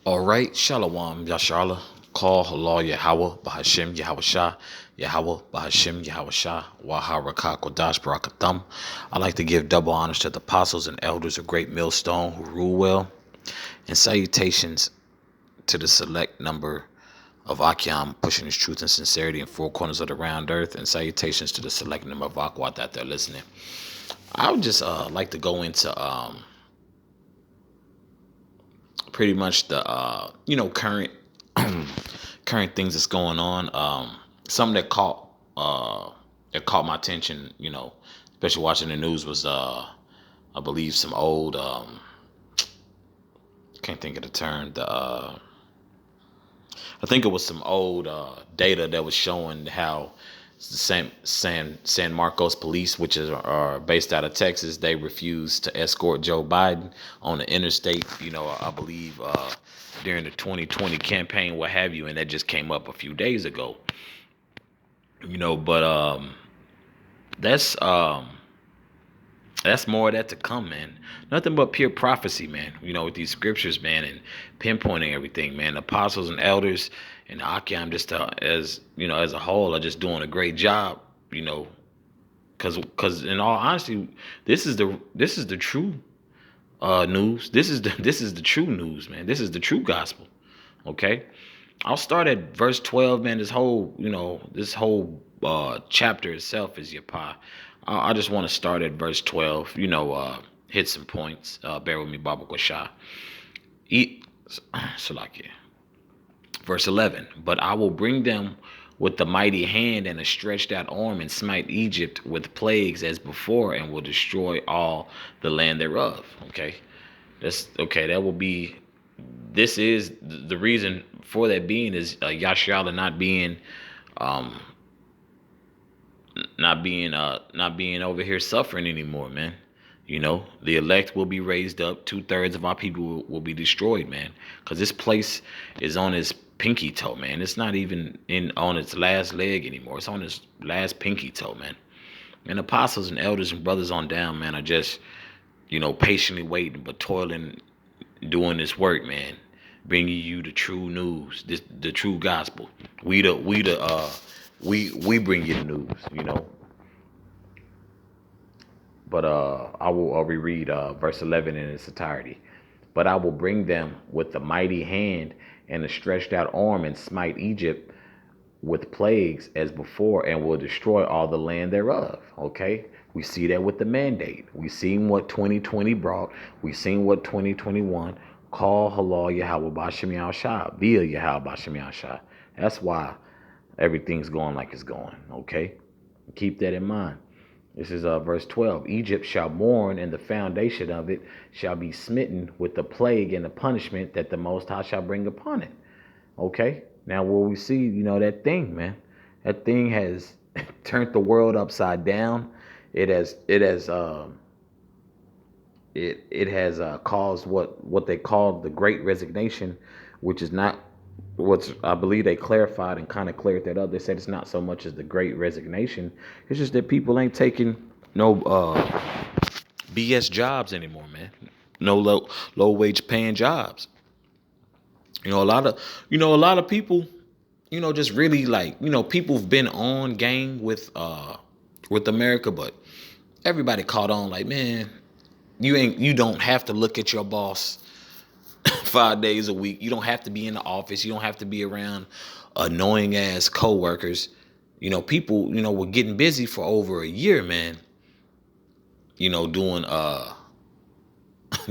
All right, Shalom, Yasharla. Call Allah Yahweh, Bahashim Yahweh Shah, Yahweh, Bahashim Yahweh Shah, Waharaka Kodash Barakatham. I like to give double honors to the apostles and elders of Great Millstone who rule well, and salutations to the select number of Akyam pushing his truth and sincerity in four corners of the round earth, and salutations to the select number of Akwat that they're listening. I would just like to go into pretty much the current current things that's going on. Something that caught my attention, especially watching the news, was I believe some old can't think of the term. I think it was some old data that was showing how the San Marcos police, which are based out of Texas, they refused to escort Joe Biden on the interstate. I believe during the 2020 campaign, what have you, and that just came up a few days ago. But that's more of that to come, man. Nothing but pure prophecy, man. With these scriptures, man, and pinpointing everything, man. The apostles and elders and the Akim, just as a whole, are just doing a great job. Because in all honesty, this is the true news. This is the true news, man. This is the true gospel. Okay, I'll start at verse 12, man. This whole chapter itself is Yapa. I just want to start at verse 12. Hit some points. Bear with me, Baba Kosha. Salakia. Verse 11. But I will bring them with the mighty hand and a stretched out arm and smite Egypt with plagues as before and will destroy all the land thereof. Okay. That's okay. That will be. This is the reason for that being is Yashala um not being over here suffering anymore, man. The elect will be raised up. 2/3 of our people will be destroyed, man. Because this place is on its pinky toe, man. It's not even on its last leg anymore. It's on its last pinky toe, man. And apostles and elders and brothers on down, man, are just, patiently waiting, but toiling, doing this work, man. Bringing you the true news, the true gospel. We bring you the news. But I will reread verse 11 in its entirety. But I will bring them with the mighty hand and a stretched out arm and smite Egypt with plagues as before and will destroy all the land thereof. Okay? We see that with the mandate. We seen what 2020 brought. We seen what 2021 call halal Yahweh Bashem Yahshua via Yahweh Bashem Yahshua. That's why everything's going like it's going. Okay? Keep that in mind. This is verse 12. Egypt shall mourn, and the foundation of it shall be smitten with the plague and the punishment that the Most High shall bring upon it. Okay? Now, where we see, that thing, man. That thing has turned the world upside down. It has caused what they call the Great Resignation, which is not what's I believe they clarified and kind of cleared that up. They said it's not so much as the Great Resignation. It's just that people ain't taking no BS jobs anymore, man. No low wage paying jobs. A lot of people, just really like, people've been on gang with America, but everybody caught on like, man, you don't have to look at your boss 5 days a week. You don't have to be in the office. You don't have to be around annoying ass coworkers. People, were getting busy for over a year, man. Doing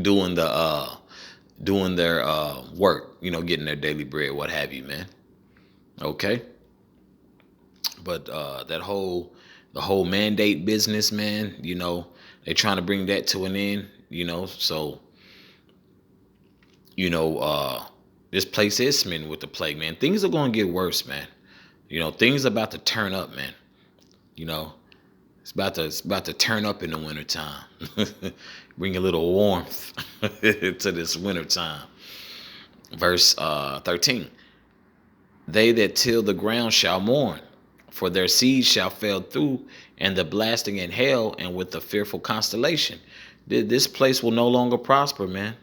doing the doing their work, getting their daily bread, what have you, man. Okay. But the whole mandate business, man, they're trying to bring that to an end, so this place is smitten with the plague, man. Things are going to get worse, man. Things are about to turn up, man. It's about to turn up in the wintertime. Bring a little warmth to this wintertime. Verse 13. They that till the ground shall mourn, for their seed shall fail through, and the blasting in hell, and with the fearful constellation. This place will no longer prosper, man.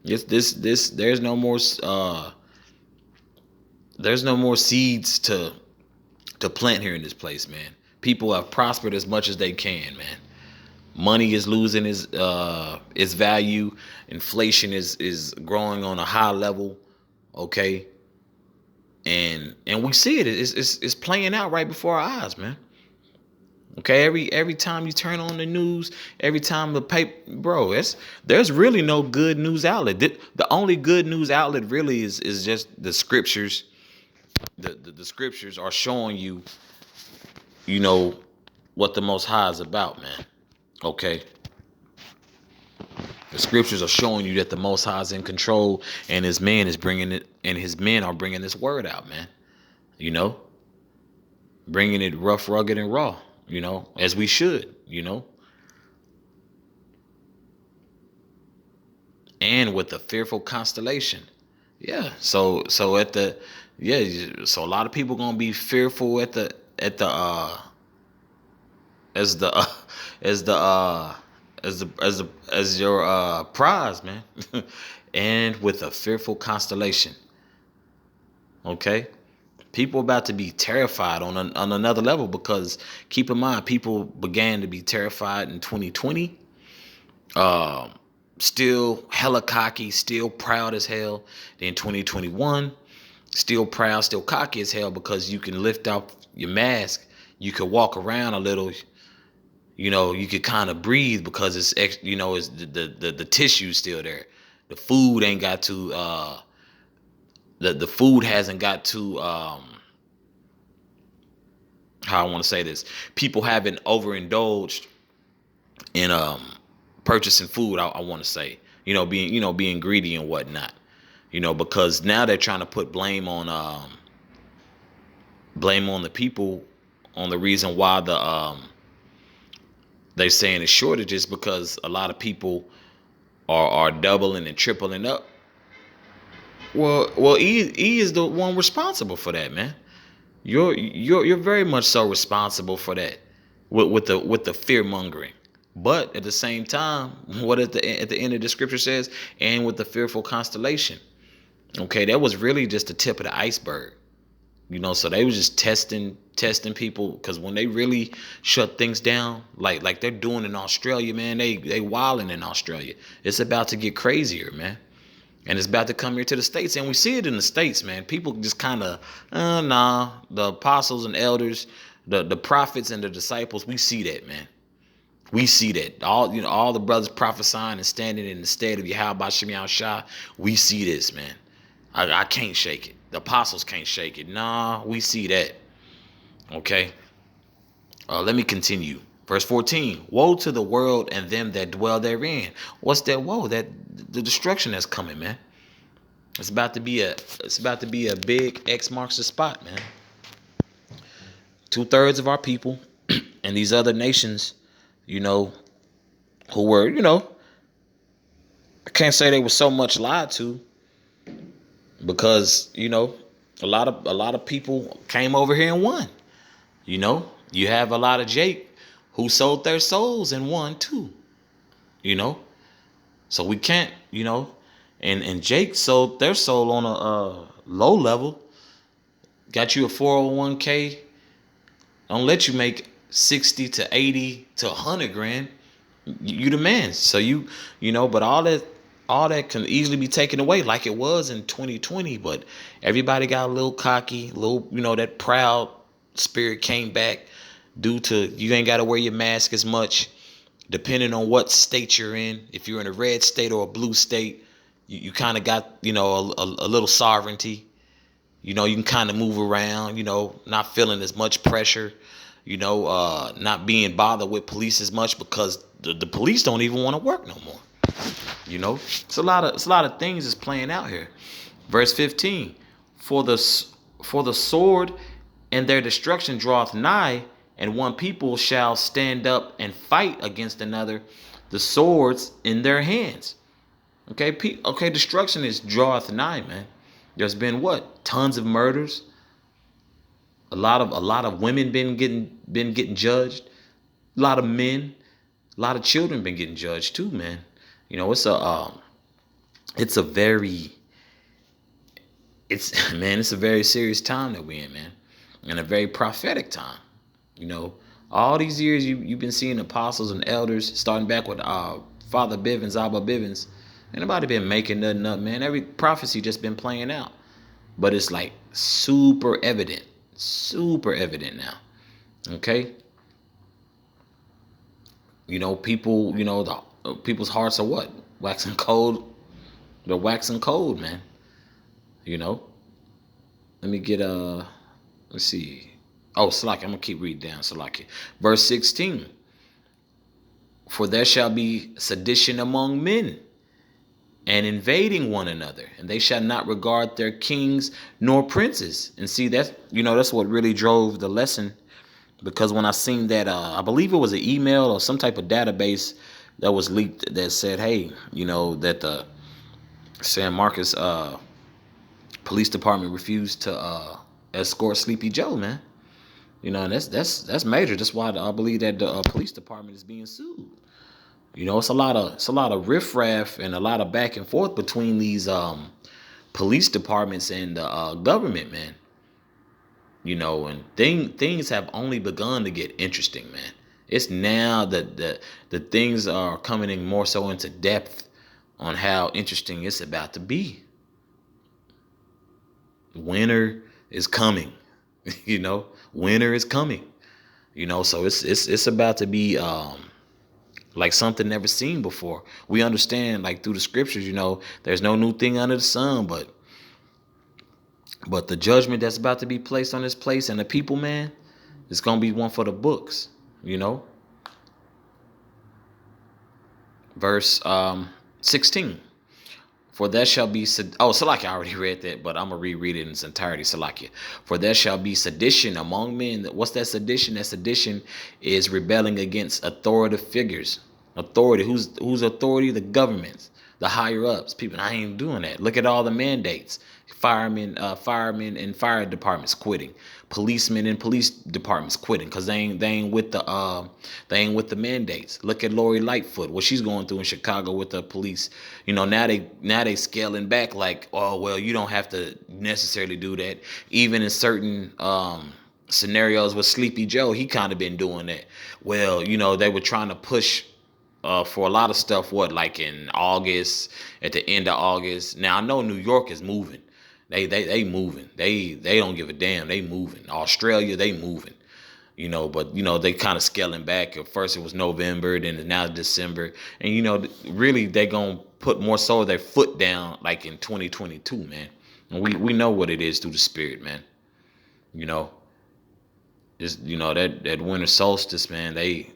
There's no more seeds to plant here in this place, man. People have prospered as much as they can, man. Money is losing its value. Inflation is growing on a high level. Okay, and we see it. It's playing out right before our eyes, man. Okay, every time you turn on the news, every time the paper, bro, there's really no good news outlet. The only good news outlet really is just the scriptures. The scriptures are showing you, you know, what the Most High is about, man. Okay, the scriptures are showing you that the Most High is in control, and His man is bringing it, and His men are bringing this word out, man. You know, bringing it rough, rugged, and raw. You know, as we should. You know, and with a fearful constellation. Yeah. So at the yeah. So a lot of people gonna be fearful as the as the as your prize, man, and with a fearful constellation. Okay. People about to be terrified on another level, because keep in mind, people began to be terrified in 2020. Um, Still hella cocky, still proud as hell. Then 2021, still proud, still cocky as hell, because you can lift up your mask, you could walk around a little, you know, you could kind of breathe because it's the tissue's still there. The food ain't got to the food hasn't got to how I want to say this. People haven't overindulged in purchasing food, I want to say, being greedy and whatnot, because now they're trying to put blame on the people, on the reason why they're saying it's shortages, because a lot of people are doubling and tripling up. Well, E is the one responsible for that, man. You're very much so responsible for that, with the fear mongering. But at the same time, what at the end of the scripture says, and with the fearful constellation. Okay, that was really just the tip of the iceberg. So they was just testing people, because when they really shut things down, like they're doing in Australia, man, they wilding in Australia. It's about to get crazier, man. And it's about to come here to the States. And we see it in the States, man. People just kind of, nah. The apostles and elders, the prophets and the disciples, we see that, man. We see that. All the brothers prophesying and standing in the stead of Yahweh Shem Shah. We see this, man. I can't shake it. The apostles can't shake it. Nah, we see that. Okay. Let me continue. Verse 14. Woe to the world and them that dwell therein. What's that woe? That the destruction that's coming, man. It's about to be a big X marks the spot, man. 2/3 of our people and these other nations, who were, I can't say they were so much lied to, because, a lot of people came over here and won. You have a lot of Jake who sold their souls and won too. So we can't, and Jake sold their soul on a low level. Got you a 401k. Don't let you make 60 to 80 to 100 grand. You the man. So but all that can easily be taken away, like it was in 2020. But everybody got a little cocky, that proud spirit came back due to you ain't got to wear your mask as much, depending on what state you're in. If you're in a red state or a blue state, you kind of got, a little sovereignty. You can kind of move around, not feeling as much pressure, not being bothered with police as much, because the police don't even want to work no more. It's a lot of things is playing out here. Verse 15, for the sword and their destruction draweth nigh, and one people shall stand up and fight against another, the swords in their hands. Okay, destruction is draweth nigh, man. There's been tons of murders. A lot of women been getting judged. A lot of men, a lot of children been getting judged too, man. It's it's a very it's man, it's a very serious time that we're in, man, and a very prophetic time. You know, all these years you've been seeing apostles and elders, starting back with Father Bivens, Abba Bivens. Ain't nobody been making nothing up, man. Every prophecy just been playing out, but it's like super evident now. Okay, people, the people's hearts are what, waxing cold. They're waxing cold, man. You know, let me get let's see. Oh, Salaki, I'm gonna keep reading down, Salaki. Verse 16. For there shall be sedition among men, and invading one another, and they shall not regard their kings nor princes. And see, that's what really drove the lesson. Because when I seen that, I believe it was an email or some type of database that was leaked that said, hey, that the San Marcos police department refused to escort Sleepy Joe, man. And that's major. That's why I believe that the police department is being sued. It's a lot of riffraff and a lot of back and forth between these police departments and the government, man. And things have only begun to get interesting, man. It's now that the things are coming in more so into depth on how interesting it's about to be. Winter is coming, winter is coming, so it's about to be like something never seen before. We understand, like through the scriptures, there's no new thing under the sun, but the judgment that's about to be placed on this place and the people, man, it's gonna be one for the books. Verse 16. For there shall be Salakia, I already read that, but I'm gonna reread it in its entirety. Salakia. For there shall be sedition among men. What's that sedition? That sedition is rebelling against authoritative figures. Authority. Whose authority? The governments, the higher ups. People, I ain't doing that. Look at all the mandates. Firemen and fire departments quitting. Policemen and police departments quitting because they ain't with the mandates. Look at Lori Lightfoot, what she's going through in Chicago with the police. Now they scaling back, like, oh well, you don't have to necessarily do that. Even in certain scenarios with Sleepy Joe, he kind of been doing that. Well, they were trying to push for a lot of stuff, like in August, at the end of August. Now I know New York is moving. They moving. They don't give a damn. They moving. Australia, they moving. But they kind of scaling back. At first it was November, then now December, and really they gonna put more so of their foot down like in 2022, man. And we know what it is through the spirit, man. Just that winter solstice, man. They,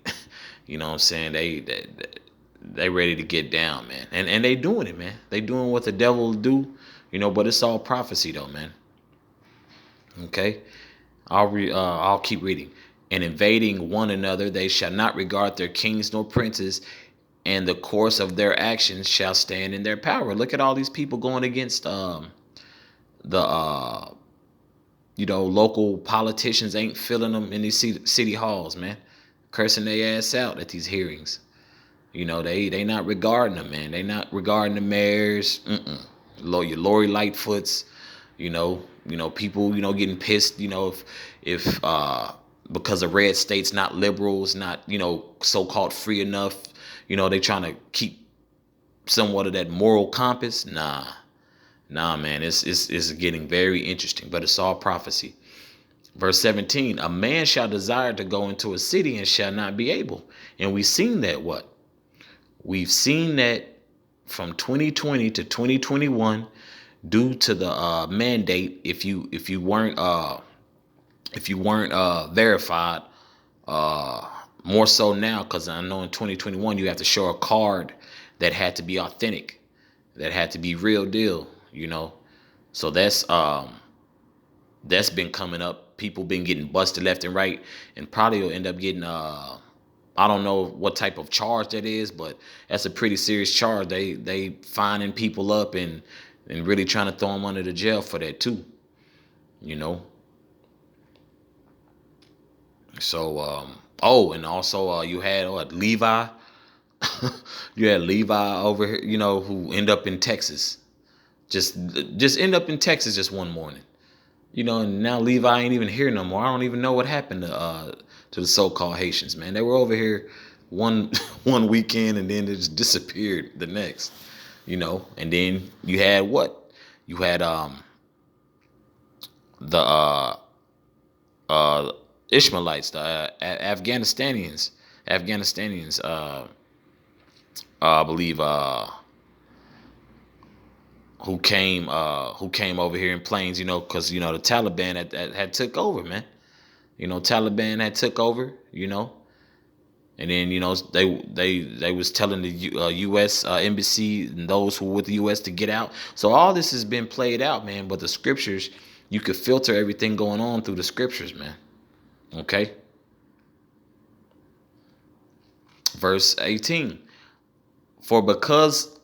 what I'm saying, they ready to get down, man, and they doing it, man. They doing what the devil do. But it's all prophecy though, man. Okay. I'll keep reading. And invading one another, they shall not regard their kings nor princes, and the course of their actions shall stand in their power. Look at all these people going against the local politicians ain't filling them in these city halls, man. Cursing their ass out at these hearings. They not regarding them, man. They not regarding the mayors. Your Lori Lightfoots, people, getting pissed, if because the red state's not liberal, it's not, so-called free enough, they trying to keep somewhat of that moral compass. Nah, man, it's getting very interesting, but it's all prophecy. Verse 17, a man shall desire to go into a city and shall not be able. And we've seen that We've seen that from 2020 to 2021 due to the mandate. If you weren't verified, more so now, because I know in 2021 you have to show a card that had to be authentic, that had to be real deal. So that's been coming up. People been getting busted left and right, and probably will end up getting I don't know what type of charge that is, but that's a pretty serious charge. They finding people up and really trying to throw them under the jail for that too. So and also you had Levi. You had Levi over here, who end up in Texas. Just just end up in Texas just one morning. And now Levi ain't even here no more. I don't even know what happened to the so-called Haitians, man. They were over here one one weekend and then they just disappeared the next. And then you had what? You had the uh Ishmaelites, the Afghanistanians, I believe, who came over here in planes, because the Taliban had took over, man. Taliban had took over, and then they was telling the U.S. Embassy and those who were with the U.S. to get out. So all this has been played out, man. But the scriptures, you could filter everything going on through the scriptures, man. Okay. Verse 18. For because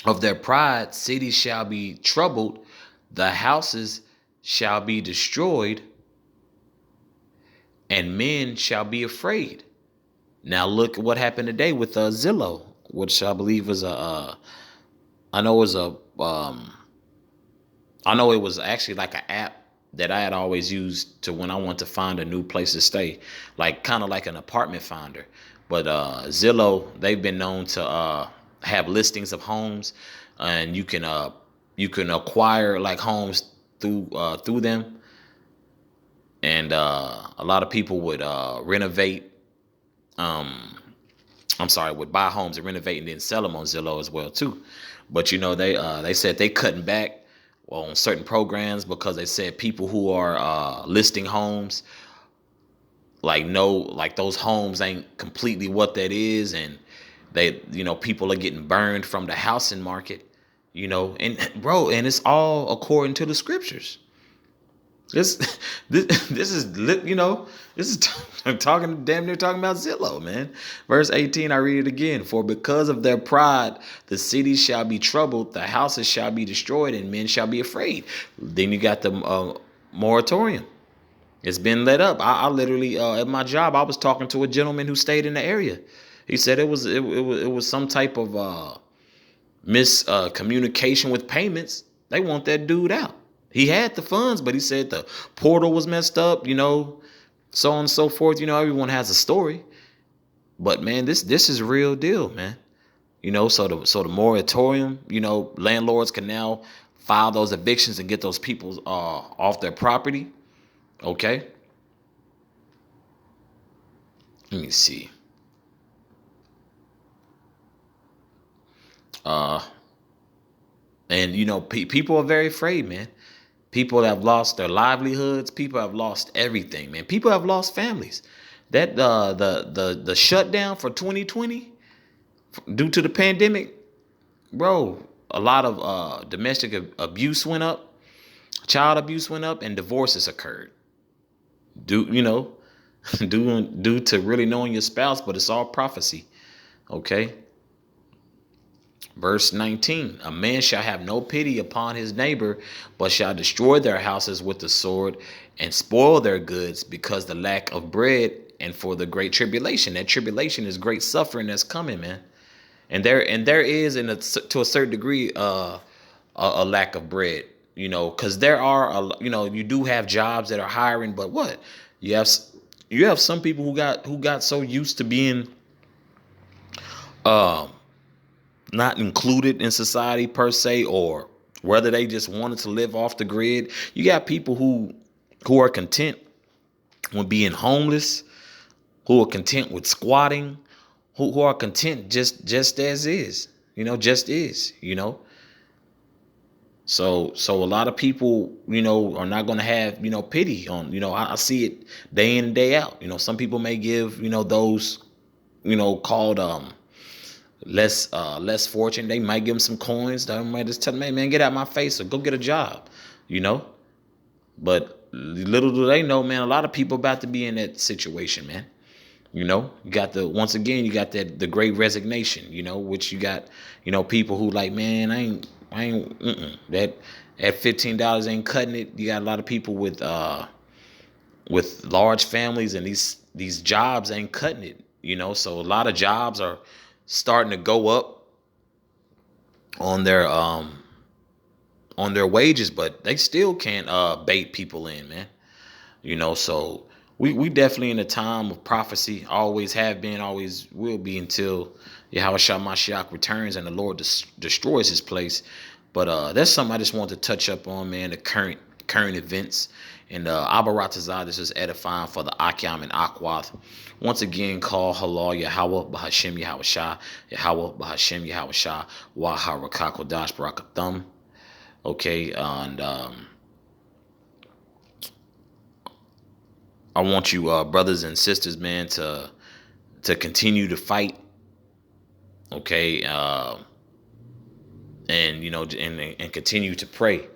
of their pride, cities shall be troubled, the houses shall be destroyed, and men shall be afraid. Now look at what happened today with Zillow, which I believe was I know it was actually like an app that I had always used to when I want to find a new place to stay, like kind of like an apartment finder. But Zillow, they've been known to have listings of homes, and you can acquire like homes through them, and a lot of people would renovate. Would buy homes and renovate and then sell them on Zillow as well too. But they said they cutting back on certain programs because they said people who are listing homes like those homes ain't completely what that is, and they people are getting burned from the housing market, and bro, and it's all according to the scriptures. This this is lit, this is talking damn near talking about Zillow, man. Verse 18, I read it again. For because of their pride, the cities shall be troubled, the houses shall be destroyed, and men shall be afraid. Then you got the moratorium. It's been let up. I literally at my job, I was talking to a gentleman who stayed in the area. He said it was some type of miscommunication with payments. They want that dude out. He had the funds, but he said the portal was messed up, so on and so forth. Everyone has a story. But man, this is real deal, man. So the moratorium, landlords can now file those evictions and get those people off their property. Okay. Let me see. Uh and people are very afraid, man. People have lost their livelihoods. People have lost everything, man. People have lost families. That the shutdown for 2020 due to the pandemic, bro. A lot of domestic abuse went up, child abuse went up, and divorces occurred. Due due to really knowing your spouse, but it's all prophecy. Okay. Verse 19, a man shall have no pity upon his neighbor, but shall destroy their houses with the sword and spoil their goods because the lack of bread and for the great tribulation. That tribulation is great suffering that's coming, man. And there is to a certain degree a lack of bread, because there are you do have jobs that are hiring, but what you have some people who got so used to being um not included in society per se, or whether they just wanted to live off the grid. You got people who are content with being homeless, who are content with squatting, who are content just as is, just is, So a lot of people, are not going to have, pity on, I see it day in and day out. Some people may give, those, called less fortunate. They might give them some coins. They might just tell them, hey man, get out my face or go get a job, But little do they know, man, a lot of people about to be in that situation, man. You got once again, you got the great resignation, which you got, people who like, man, I ain't that at $15 ain't cutting it. You got a lot of people with large families, and these jobs ain't cutting it, So a lot of jobs are starting to go up on their wages, but they still can't bait people in, man. So we definitely in a time of prophecy, always have been, always will be until Yahweh Shah Mashiach returns and the Lord destroys his place. But that's something I just want to touch up on, man, the current events. And Abaratazah, this is edifying for the Akyam and Akwath. Once again, call Halal Yahweh Bahashem Yahweh Shah, Yahweh Bahashem Yahweh Shah, Wahharakakodash Barakathum. Okay, and I want you, brothers and sisters, man, to continue to fight. Okay, and and continue to pray.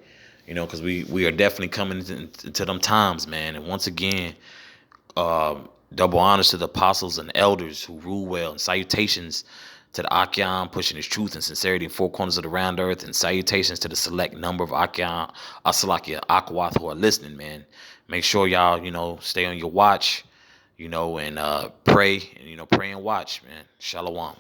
Because we are definitely coming into them times, man. And once again, double honors to the apostles and elders who rule well, and salutations to the Akyam pushing his truth and sincerity in four corners of the round earth, and salutations to the select number of Akyam, Asalakia, Akwath who are listening, man. Make sure y'all, stay on your watch, and pray, and pray and watch, man. Shalom.